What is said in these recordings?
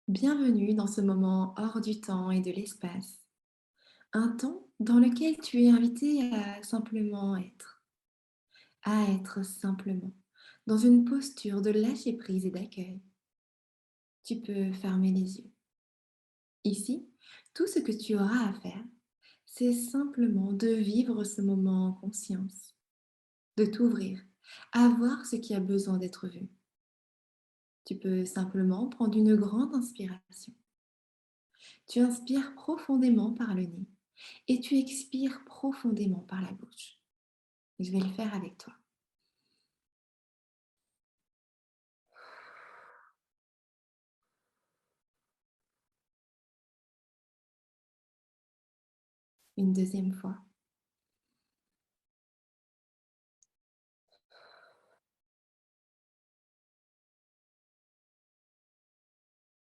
Bienvenue dans ce moment hors du temps et de l'espace, un temps dans lequel tu es invité à simplement être, à être simplement, dans une posture de lâcher prise et d'accueil. Tu peux fermer les yeux. Ici, tout ce que tu auras à faire, c'est simplement de vivre ce moment en conscience, de t'ouvrir, à voir ce qui a besoin d'être vu. Tu peux simplement prendre une grande inspiration. Tu inspires profondément par le nez et tu expires profondément par la bouche. Je vais le faire avec toi. Une deuxième fois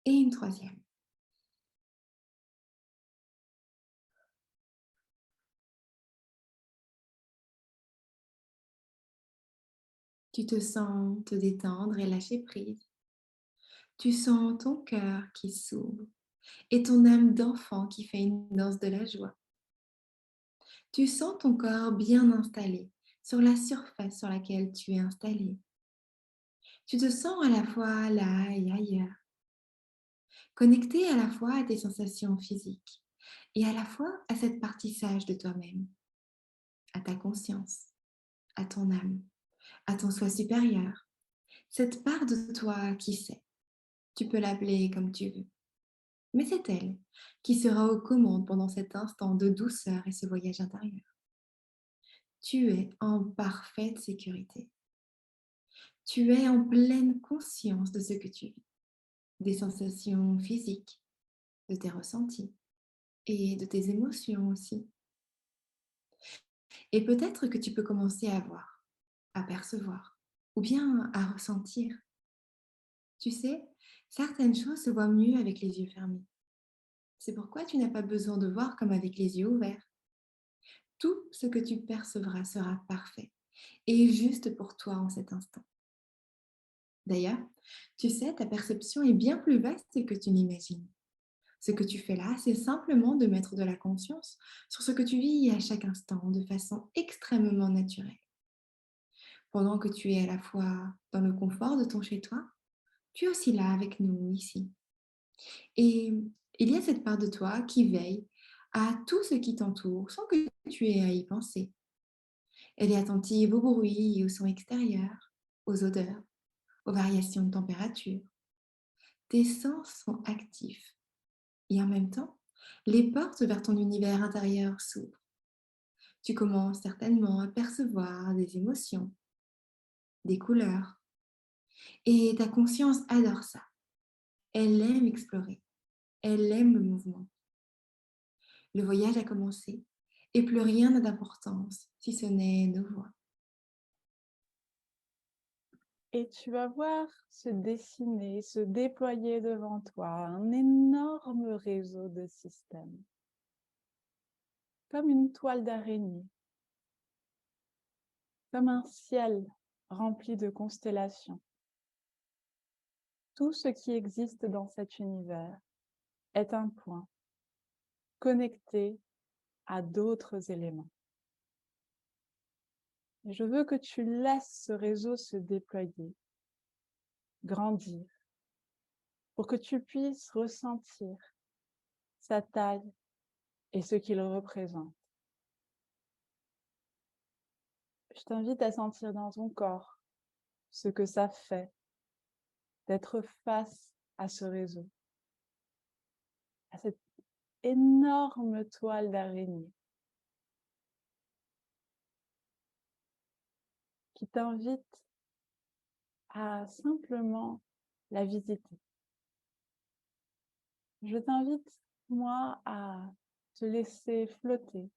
et une troisième. Tu te sens te détendre et lâcher prise. Tu sens ton cœur qui s'ouvre et ton âme d'enfant qui fait une danse de la joie. Tu sens ton corps bien installé sur la surface sur laquelle tu es installé. Tu te sens à la fois là et ailleurs, connecté à la fois à tes sensations physiques et à la fois à cette partie sage de toi-même, à ta conscience, à ton âme, à ton soi supérieur, cette part de toi qui sait. Tu peux l'appeler comme tu veux, mais c'est elle qui sera aux commandes pendant cet instant de douceur et ce voyage intérieur. Tu es en parfaite sécurité. Tu es en pleine conscience de ce que tu vis, des sensations physiques, de tes ressentis et de tes émotions aussi. Et peut-être que tu peux commencer à voir, à percevoir ou bien à ressentir. Tu sais, certaines choses se voient mieux avec les yeux fermés. C'est pourquoi tu n'as pas besoin de voir comme avec les yeux ouverts. Tout ce que tu percevras sera parfait et juste pour toi en cet instant. D'ailleurs, tu sais, ta perception est bien plus vaste que tu n'imagines. Ce que tu fais là, c'est simplement de mettre de la conscience sur ce que tu vis à chaque instant de façon extrêmement naturelle. Pendant que tu es à la fois dans le confort de ton chez-toi, tu es aussi là avec nous ici. Et il y a cette part de toi qui veille à tout ce qui t'entoure sans que tu aies à y penser. Elle est attentive aux bruits et aux sons extérieurs, aux odeurs, aux variations de température. Tes sens sont actifs et en même temps, les portes vers ton univers intérieur s'ouvrent. Tu commences certainement à percevoir des émotions, des couleurs et ta conscience adore ça. Elle aime explorer, elle aime le mouvement. Le voyage a commencé et plus rien n'a d'importance si ce n'est nos voix. Et tu vas voir se dessiner, se déployer devant toi un énorme réseau de systèmes, comme une toile d'araignée, comme un ciel rempli de constellations. Tout ce qui existe dans cet univers est un point connecté à d'autres éléments. Et je veux que tu laisses ce réseau se déployer, grandir, pour que tu puisses ressentir sa taille et ce qu'il représente. Je t'invite à sentir dans ton corps ce que ça fait d'être face à ce réseau, à cette énorme toile d'araignée qui t'invite à simplement la visiter. Je t'invite, moi, à te laisser flotter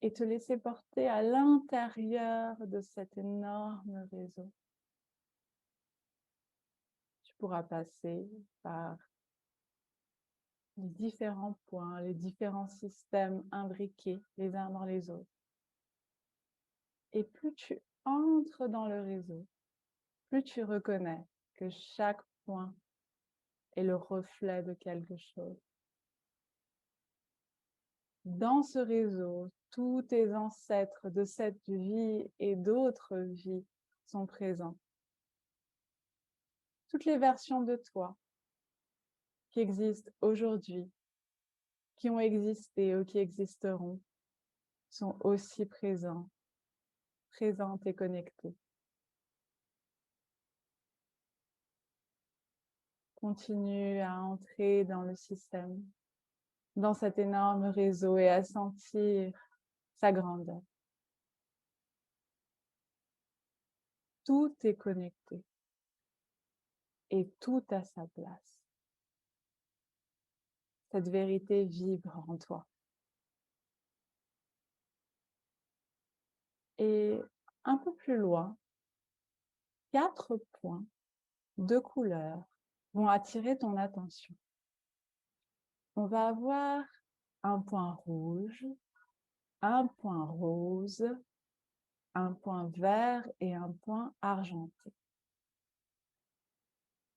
et te laisser porter à l'intérieur de cet énorme réseau. Tu pourras passer par les différents points, les différents systèmes imbriqués les uns dans les autres. Et plus tu entres dans le réseau, plus tu reconnais que chaque point est le reflet de quelque chose. Dans ce réseau, tous tes ancêtres de cette vie et d'autres vies sont présents. Toutes les versions de toi qui existent aujourd'hui, qui ont existé ou qui existeront, sont aussi présentes et connectées. Continue à entrer dans le système, dans cet énorme réseau et à sentir sa grandeur. Tout est connecté et tout a sa place. Cette vérité vibre en toi. Et un peu plus loin, 4 points de couleur vont attirer ton attention. On va avoir un point rouge, un point rose, un point vert et un point argenté.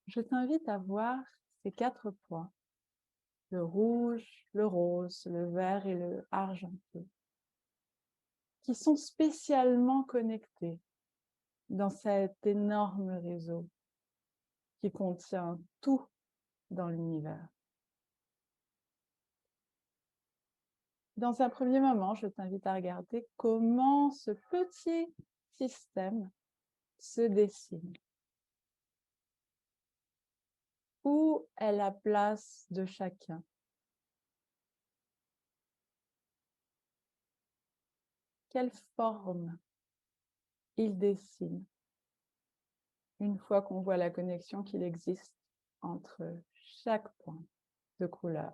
Je t'invite à voir ces 4 points, le rouge, le rose, le vert et le argenté, qui sont spécialement connectés dans cet énorme réseau qui contient tout dans l'univers. Dans un premier moment, je t'invite à regarder comment ce petit système se dessine. Où est la place de chacun? Quelle forme il dessine? Une fois qu'on voit la connexion qu'il existe entre chaque point de couleur.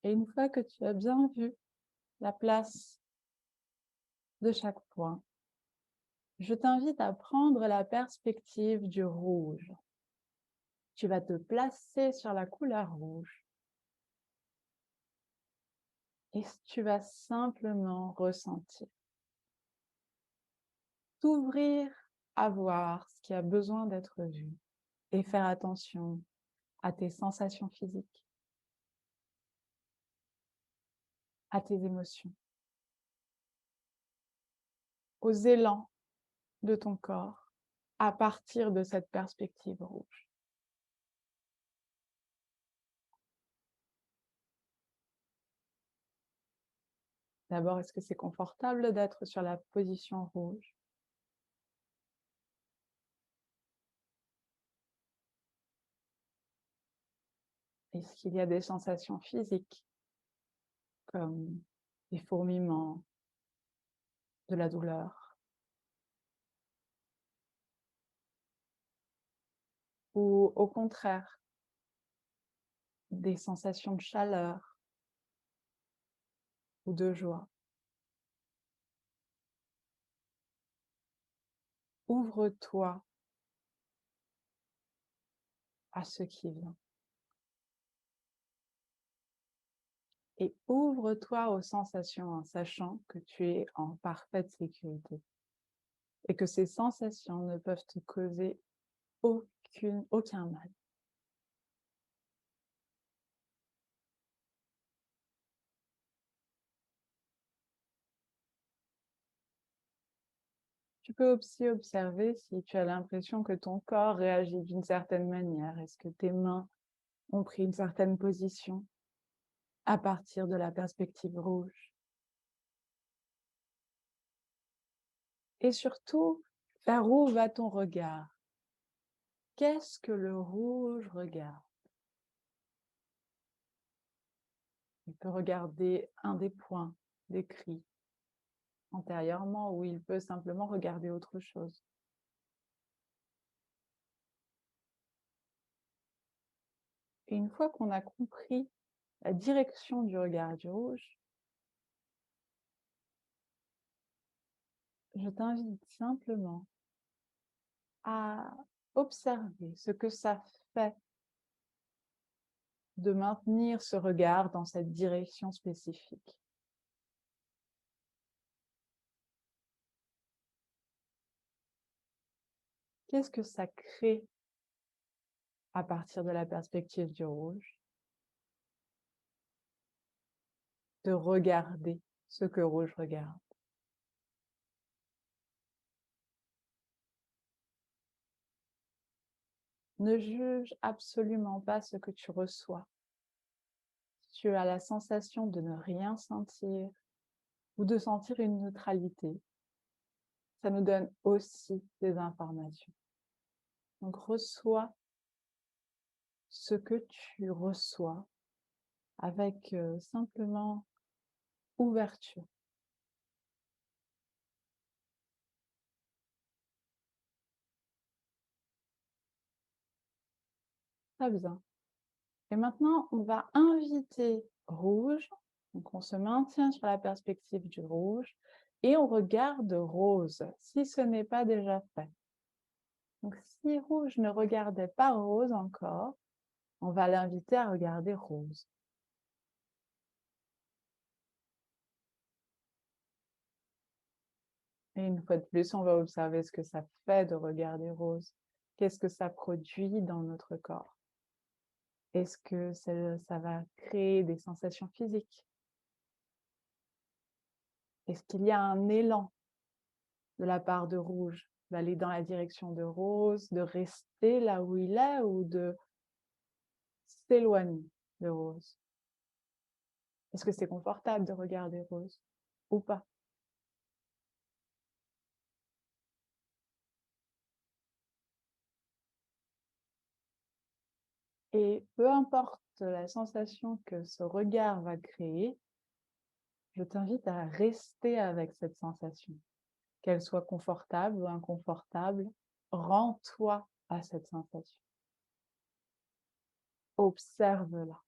Et une fois que tu as bien vu la place de chaque point, je t'invite à prendre la perspective du rouge. Tu vas te placer sur la couleur rouge et tu vas simplement ressentir. T'ouvrir à voir ce qui a besoin d'être vu et faire attention à tes sensations physiques, à tes émotions, aux élans de ton corps à partir de cette perspective rouge. D'abord, est-ce que c'est confortable d'être sur la position rouge? Est-ce qu'il y a des sensations physiques comme des fourmillements, de la douleur? Ou au contraire, des sensations de chaleur ou de joie? Ouvre-toi à ce qui vient. Et ouvre-toi aux sensations en sachant que tu es en parfaite sécurité et que ces sensations ne peuvent te causer aucun mal. Tu peux aussi observer si tu as l'impression que ton corps réagit d'une certaine manière. Est-ce que tes mains ont pris une certaine position à partir de la perspective rouge? Et surtout, vers où va ton regard? Qu'est-ce que le rouge regarde? Il peut regarder un des points décrits antérieurement ou il peut simplement regarder autre chose. Et une fois qu'on a compris la direction du regard du rouge, je t'invite simplement à observer ce que ça fait de maintenir ce regard dans cette direction spécifique. Qu'est-ce que ça crée à partir de la perspective du rouge? De regarder ce que rouge regarde. Ne juge absolument pas ce que tu reçois. Si tu as la sensation de ne rien sentir ou de sentir une neutralité, ça nous donne aussi des informations. Donc reçois ce que tu reçois avec simplement ouverture. Très bien. Et maintenant, on va inviter rouge. Donc, on se maintient sur la perspective du rouge et on regarde rose, si ce n'est pas déjà fait. Donc, si rouge ne regardait pas rose encore, on va l'inviter à regarder rose. Et une fois de plus, on va observer ce que ça fait de regarder rose. Qu'est-ce que ça produit dans notre corps? Est-ce que ça va créer des sensations physiques? Est-ce qu'il y a un élan de la part de rouge, d'aller dans la direction de rose, de rester là où il est ou de s'éloigner de rose? Est-ce que c'est confortable de regarder rose ou pas? Et peu importe la sensation que ce regard va créer, je t'invite à rester avec cette sensation. Qu'elle soit confortable ou inconfortable, rends-toi à cette sensation. Observe-la.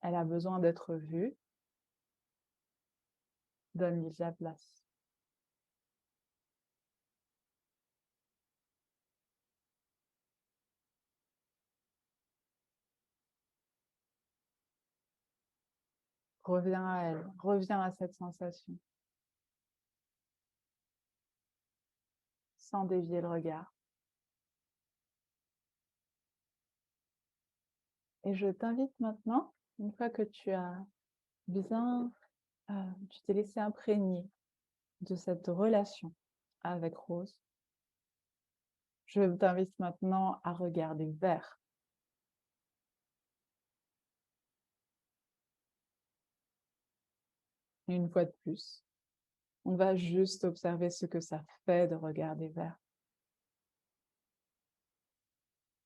Elle a besoin d'être vue. Donne-lui la place. Reviens à elle, reviens à cette sensation, sans dévier le regard. Et je t'invite maintenant, une fois que tu as bien, tu t'es laissé imprégner de cette relation avec Rose, je t'invite maintenant à regarder vert. Une fois de plus, on va juste observer ce que ça fait de regarder vert.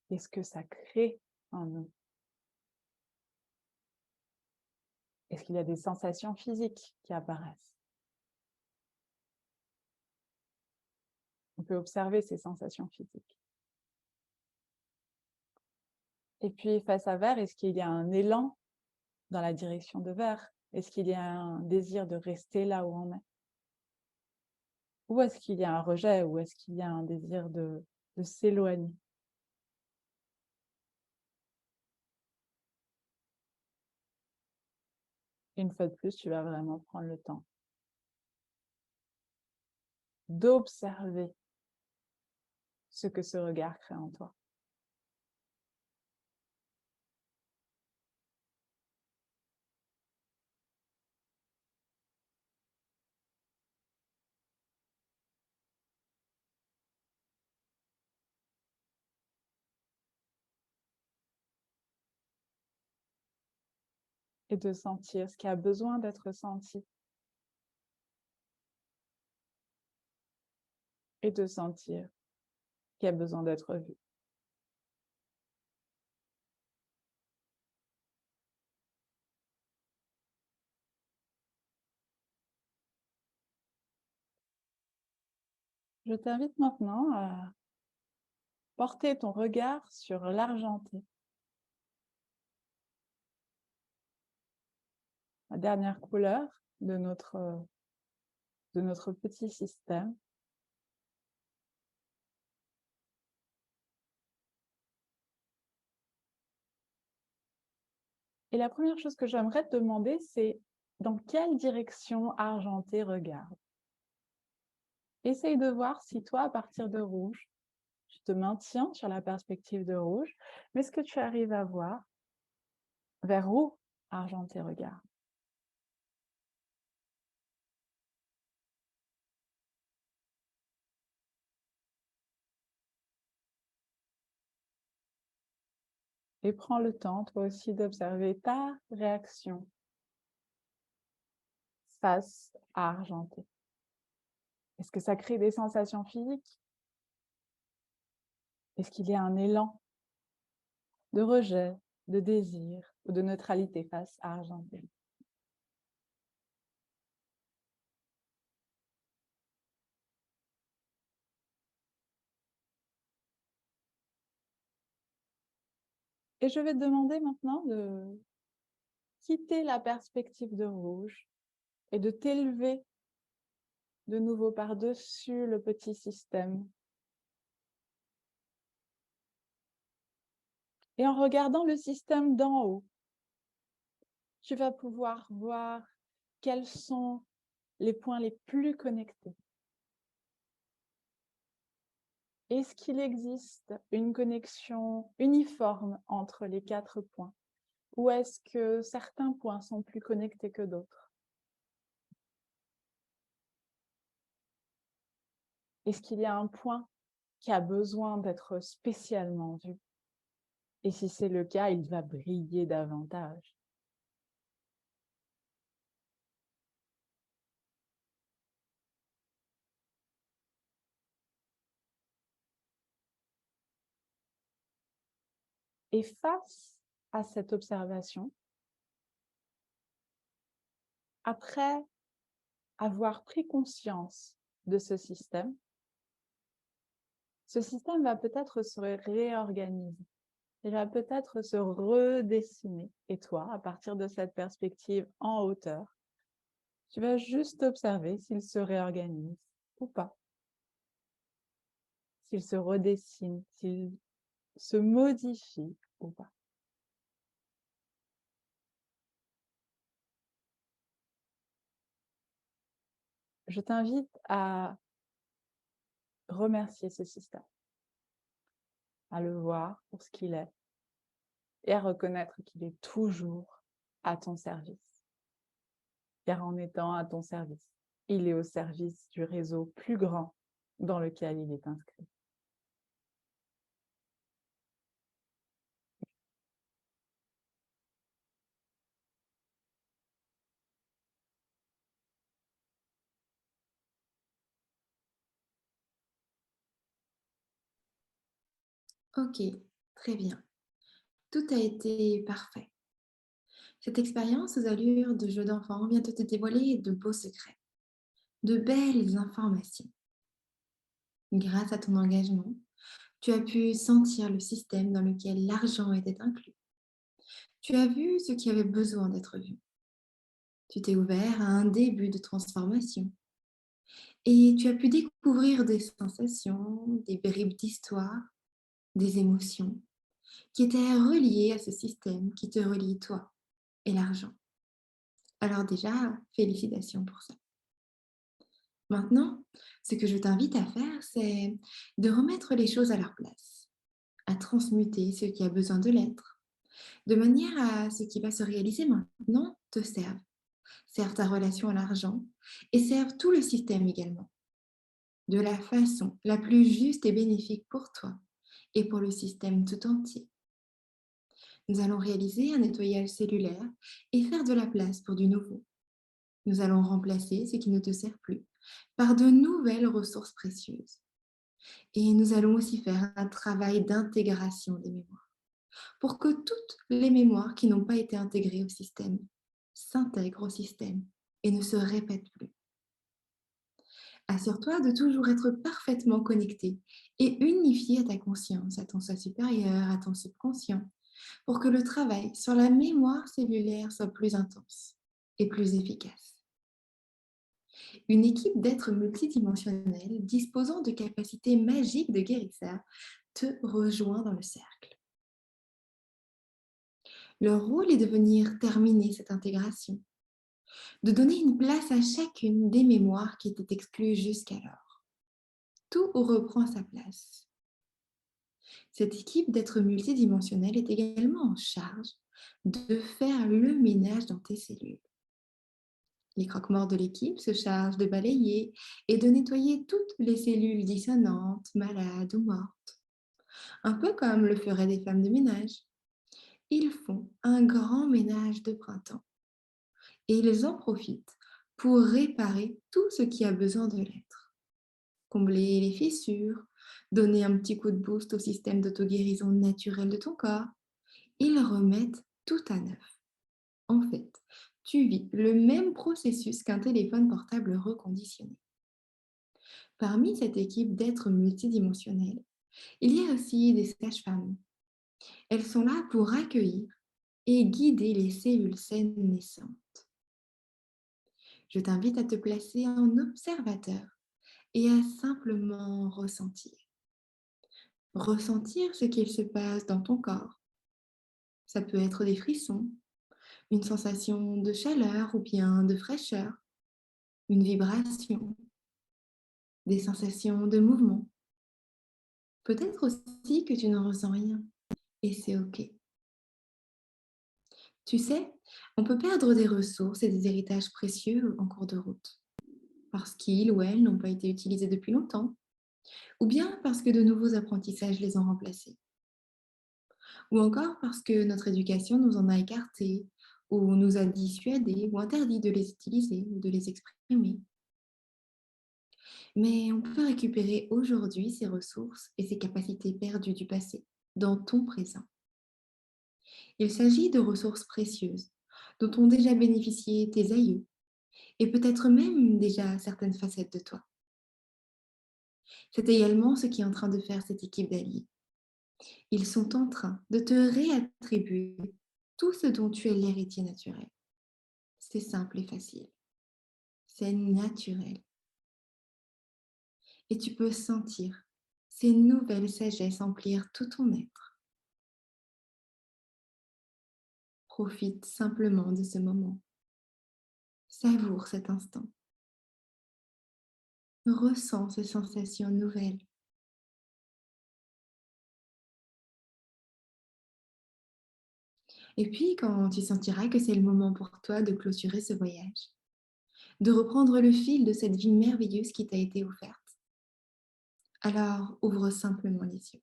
Et ce que ça crée en nous. Est-ce qu'il y a des sensations physiques qui apparaissent? On peut observer ces sensations physiques. Et puis, face à vert, est-ce qu'il y a un élan dans la direction de vert? Est-ce qu'il y a un désir de rester là où on est? Ou est-ce qu'il y a un rejet? Ou est-ce qu'il y a un désir de s'éloigner? Une fois de plus, tu vas vraiment prendre le temps d'observer ce que ce regard crée en toi. Et de sentir ce qui a besoin d'être senti. Et de sentir ce qui a besoin d'être vu. Je t'invite maintenant à porter ton regard sur l'argenté, la dernière couleur de notre petit système. Et la première chose que j'aimerais te demander, c'est dans quelle direction argenté regarde? Essaye de voir si toi, à partir de rouge, tu te maintiens sur la perspective de rouge, mais est-ce que tu arrives à voir vers où argent tes regards? Et prends le temps, toi aussi, d'observer ta réaction face à argenté. Est-ce que ça crée des sensations physiques? Est-ce qu'il y a un élan de rejet, de désir ou de neutralité face à argenté? Et je vais te demander maintenant de quitter la perspective de rouge et de t'élever de nouveau par-dessus le petit système. Et en regardant le système d'en haut, tu vas pouvoir voir quels sont les points les plus connectés. Est-ce qu'il existe une connexion uniforme entre les 4 points? Ou est-ce que certains points sont plus connectés que d'autres? Est-ce qu'il y a un point qui a besoin d'être spécialement vu? Et si c'est le cas, il va briller davantage. Et face à cette observation, après avoir pris conscience de ce système va peut-être se réorganiser. Il va peut-être se redessiner. Et toi, à partir de cette perspective en hauteur, tu vas juste observer s'il se réorganise ou pas, s'il se redessine, s'il se modifie ou pas. Je t'invite à remercier ce système, à le voir pour ce qu'il est et à reconnaître qu'il est toujours à ton service. Car en étant à ton service, il est au service du réseau plus grand dans lequel il est inscrit. Ok, très bien. Tout a été parfait. Cette expérience aux allures de jeu d'enfant vient de te dévoiler de beaux secrets, de belles informations. Grâce à ton engagement, tu as pu sentir le système dans lequel l'argent était inclus. Tu as vu ce qui avait besoin d'être vu. Tu t'es ouvert à un début de transformation et tu as pu découvrir des sensations, des bribes d'histoire, des émotions qui étaient reliées à ce système qui te relie toi et l'argent. Alors déjà, félicitations pour ça. Maintenant, ce que je t'invite à faire, c'est de remettre les choses à leur place, à transmuter ce qui a besoin de l'être, de manière à ce qui va se réaliser maintenant te serve ta relation à l'argent et serve tout le système également, de la façon la plus juste et bénéfique pour toi et pour le système tout entier. Nous allons réaliser un nettoyage cellulaire et faire de la place pour du nouveau. Nous allons remplacer ce qui ne te sert plus par de nouvelles ressources précieuses. Et nous allons aussi faire un travail d'intégration des mémoires pour que toutes les mémoires qui n'ont pas été intégrées au système s'intègrent au système et ne se répètent plus. Assure-toi de toujours être parfaitement connecté et unifié à ta conscience, à ton soi supérieur, à ton subconscient, pour que le travail sur la mémoire cellulaire soit plus intense et plus efficace. Une équipe d'êtres multidimensionnels disposant de capacités magiques de guérisseur te rejoint dans le cercle. Leur rôle est de venir terminer cette intégration, de donner une place à chacune des mémoires qui étaient exclues jusqu'alors. tout reprend sa place. Cette équipe d'êtres multidimensionnels est également en charge de faire le ménage dans tes cellules. Les croque-morts de l'équipe se chargent de balayer et de nettoyer toutes les cellules dissonantes, malades ou mortes, un peu comme le feraient des femmes de ménage. Ils font un grand ménage de printemps et ils en profitent pour réparer tout ce qui a besoin de l'être. Combler les fissures, donner un petit coup de boost au système d'auto-guérison naturel de ton corps. Ils remettent tout à neuf. En fait, tu vis le même processus qu'un téléphone portable reconditionné. Parmi cette équipe d'êtres multidimensionnels, il y a aussi des sages-femmes. Elles sont là pour accueillir et guider les cellules saines naissantes. Je t'invite à te placer en observateur et à simplement ressentir. Ressentir ce qu'il se passe dans ton corps. Ça peut être des frissons, une sensation de chaleur ou bien de fraîcheur, une vibration, des sensations de mouvement. Peut-être aussi que tu ne ressens rien et c'est OK. Tu sais, on peut perdre des ressources et des héritages précieux en cours de route parce qu'ils ou elles n'ont pas été utilisés depuis longtemps ou bien parce que de nouveaux apprentissages les ont remplacés ou encore parce que notre éducation nous en a écartés ou nous a dissuadés ou interdit de les utiliser ou de les exprimer. Mais on peut récupérer aujourd'hui ces ressources et ces capacités perdues du passé dans ton présent. Il s'agit de ressources précieuses dont ont déjà bénéficié tes aïeux et peut-être même déjà certaines facettes de toi. C'est également ce qui est en train de faire cette équipe d'alliés. Ils sont en train de te réattribuer tout ce dont tu es l'héritier naturel. C'est simple et facile. C'est naturel. Et tu peux sentir ces nouvelles sagesses emplir tout ton être. Profite simplement de ce moment. Savoure cet instant. Ressens ces sensations nouvelles. Et puis, quand tu sentiras que c'est le moment pour toi de clôturer ce voyage, de reprendre le fil de cette vie merveilleuse qui t'a été offerte, alors ouvre simplement les yeux.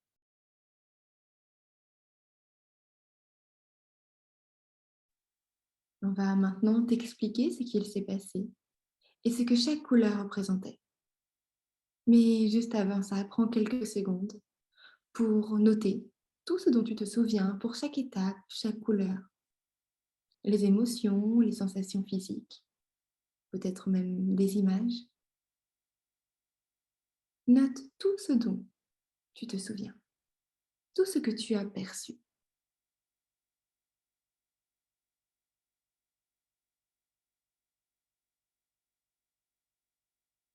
On va maintenant t'expliquer ce qu'il s'est passé et ce que chaque couleur représentait. Mais juste avant ça, prends quelques secondes pour noter tout ce dont tu te souviens pour chaque étape, chaque couleur, les émotions, les sensations physiques, peut-être même des images. Note tout ce dont tu te souviens, tout ce que tu as perçu.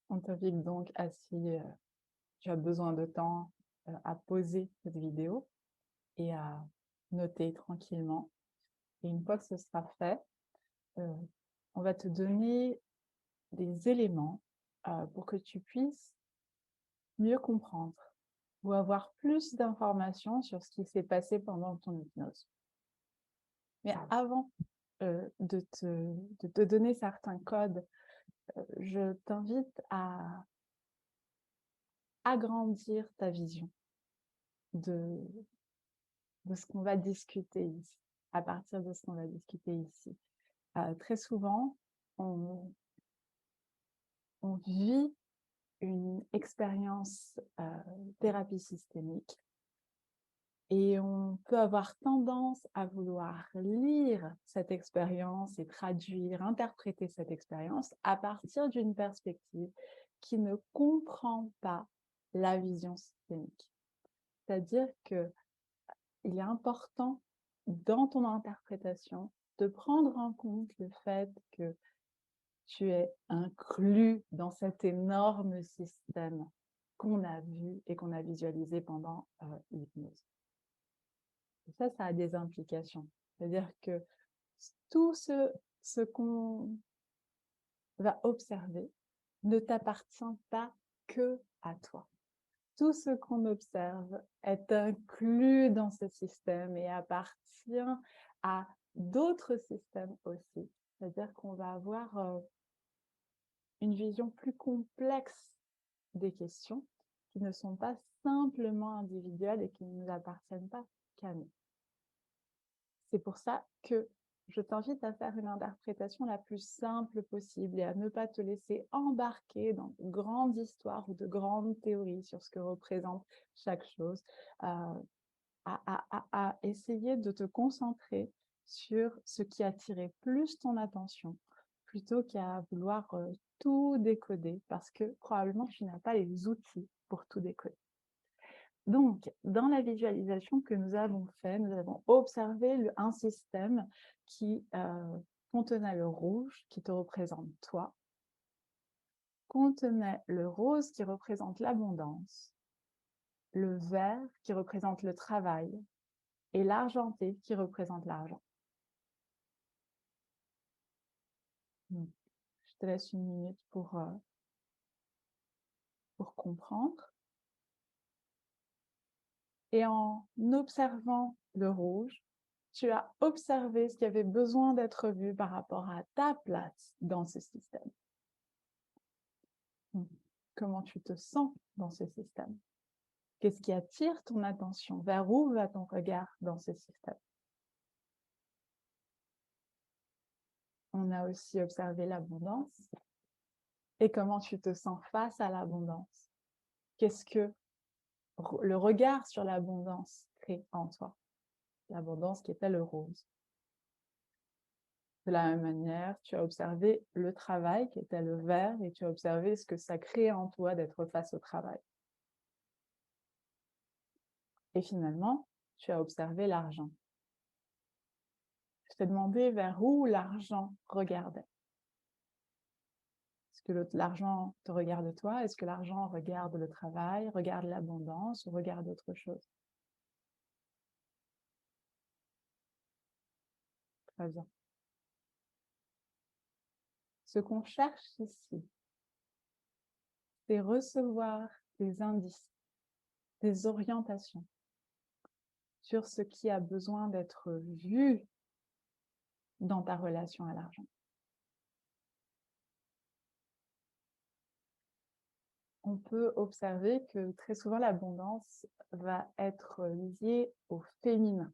On t'invite donc à, si tu as besoin de temps, à poser cette vidéo et à noter tranquillement. Et une fois que ce sera fait, euh, on va te donner des éléments pour que tu puisses mieux comprendre ou avoir plus d'informations sur ce qui s'est passé pendant ton hypnose. Mais avant de te donner certains codes, je t'invite à agrandir ta vision de, de ce qu'on va discuter ici, à partir de ce qu'on va discuter ici. Très souvent, on vit une expérience thérapie systémique et on peut avoir tendance à vouloir lire cette expérience et traduire, interpréter cette expérience à partir d'une perspective qui ne comprend pas la vision systémique. C'est-à-dire qu'il est important dans ton interprétation de prendre en compte le fait que tu es inclus dans cet énorme système qu'on a vu et qu'on a visualisé pendant l'hypnose. Et ça a des implications. C'est-à-dire que tout ce qu'on va observer ne t'appartient pas que à toi. tout ce qu'on observe est inclus dans ce système et appartient à d'autres systèmes aussi. C'est-à-dire qu'on va avoir une vision plus complexe des questions qui ne sont pas simplement individuelles et qui ne nous appartiennent pas qu'à nous. C'est pour ça que je t'invite à faire une interprétation la plus simple possible et à ne pas te laisser embarquer dans de grandes histoires ou de grandes théories sur ce que représente chaque chose, à essayer de te concentrer sur ce qui attirait plus ton attention plutôt qu'à vouloir tout décoder parce que probablement tu n'as pas les outils pour tout décoder. Donc, dans la visualisation que nous avons fait, nous avons observé un système qui contenait le rouge, qui te représente toi, contenait le rose qui représente l'abondance, le vert qui représente le travail et l'argenté qui représente l'argent. Je te laisse une minute pour comprendre. Et en observant le rouge, tu as observé ce qui avait besoin d'être vu par rapport à ta place dans ce système. Comment tu te sens dans ce système? Qu'est-ce qui attire ton attention? Vers où va ton regard dans ce système? On a aussi observé l'abondance. Et comment tu te sens face à l'abondance? Qu'est-ce que le regard sur l'abondance crée en toi? L'abondance qui était le rose. De la même manière, tu as observé le travail qui était le vert et tu as observé ce que ça crée en toi d'être face au travail. Et finalement, tu as observé l'argent. Je t'ai demandé vers où l'argent regardait. Est-ce que l'argent te regarde toi? Est-ce que l'argent regarde le travail, regarde l'abondance ou regarde autre chose? Très bien. Ce qu'on cherche ici, c'est recevoir des indices, des orientations sur ce qui a besoin d'être vu dans ta relation à l'argent. On peut observer que très souvent l'abondance va être liée au féminin.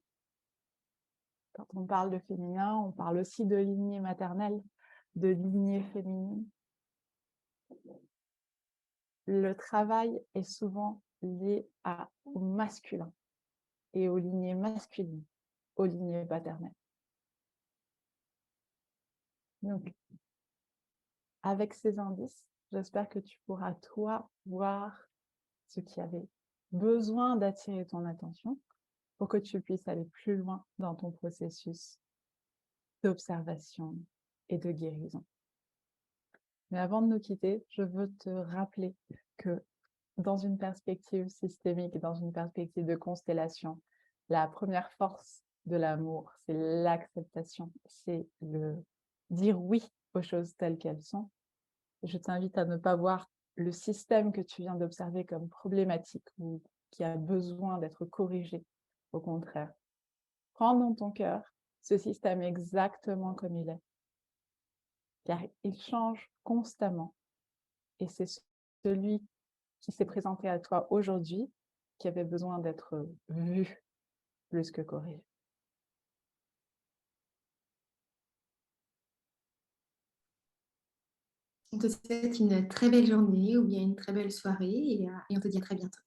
Quand on parle de féminin, on parle aussi de lignée maternelle, de lignée féminine. Le travail est souvent lié au masculin et aux lignées masculines, aux lignées paternelles. Donc, avec ces indices, j'espère que tu pourras, toi, voir ce qui avait besoin d'attirer ton attention pour que tu puisses aller plus loin dans ton processus d'observation et de guérison. Mais avant de nous quitter, je veux te rappeler que dans une perspective systémique, dans une perspective de constellation, la première force de l'amour, c'est l'acceptation, c'est le dire oui aux choses telles qu'elles sont. Je t'invite à ne pas voir le système que tu viens d'observer comme problématique ou qui a besoin d'être corrigé. Au contraire, prends dans ton cœur ce système exactement comme il est, car il change constamment. Et c'est celui qui s'est présenté à toi aujourd'hui qui avait besoin d'être vu plus que corrigé. On te souhaite une très belle journée ou bien une très belle soirée et on te dit à très bientôt.